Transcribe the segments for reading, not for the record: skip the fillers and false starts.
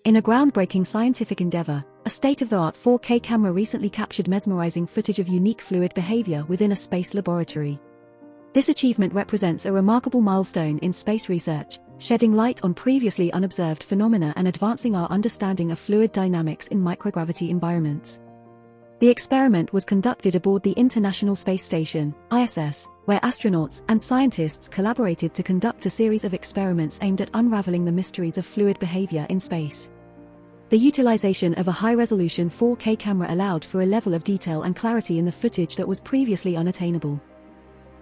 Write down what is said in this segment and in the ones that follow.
In a groundbreaking scientific endeavor, a state-of-the-art 4K camera recently captured mesmerizing footage of unique fluid behavior within a space laboratory. This achievement represents a remarkable milestone in space research, shedding light on previously unobserved phenomena and advancing our understanding of fluid dynamics in microgravity environments. The experiment was conducted aboard the International Space Station, ISS, where astronauts and scientists collaborated to conduct a series of experiments aimed at unraveling the mysteries of fluid behavior in space. The utilization of a high-resolution 4K camera allowed for a level of detail and clarity in the footage that was previously unattainable.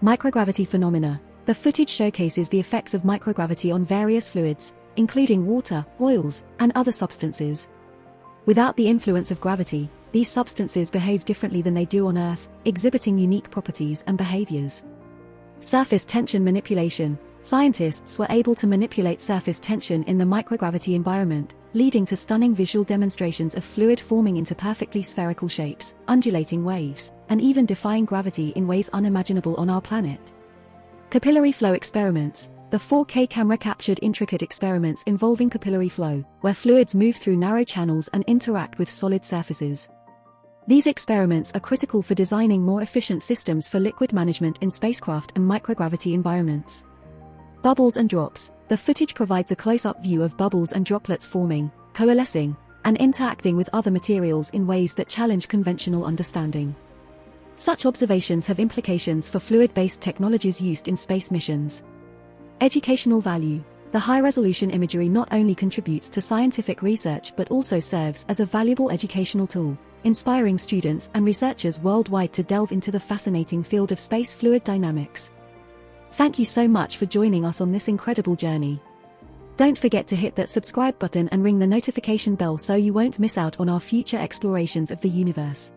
Microgravity phenomena. The footage showcases the effects of microgravity on various fluids, including water, oils, and other substances. Without the influence of gravity, these substances behave differently than they do on Earth, exhibiting unique properties and behaviors. Surface tension manipulation. Scientists were able to manipulate surface tension in the microgravity environment, leading to stunning visual demonstrations of fluid forming into perfectly spherical shapes, undulating waves, and even defying gravity in ways unimaginable on our planet. Capillary flow experiments. The 4K camera captured intricate experiments involving capillary flow, where fluids move through narrow channels and interact with solid surfaces. These experiments are critical for designing more efficient systems for liquid management in spacecraft and microgravity environments. Bubbles and drops. The footage provides a close-up view of bubbles and droplets forming, coalescing, and interacting with other materials in ways that challenge conventional understanding. Such observations have implications for fluid-based technologies used in space missions. Educational value. The high-resolution imagery not only contributes to scientific research but also serves as a valuable educational tool, inspiring students and researchers worldwide to delve into the fascinating field of space fluid dynamics. Thank you so much for joining us on this incredible journey. Don't forget to hit that subscribe button and ring the notification bell so you won't miss out on our future explorations of the universe.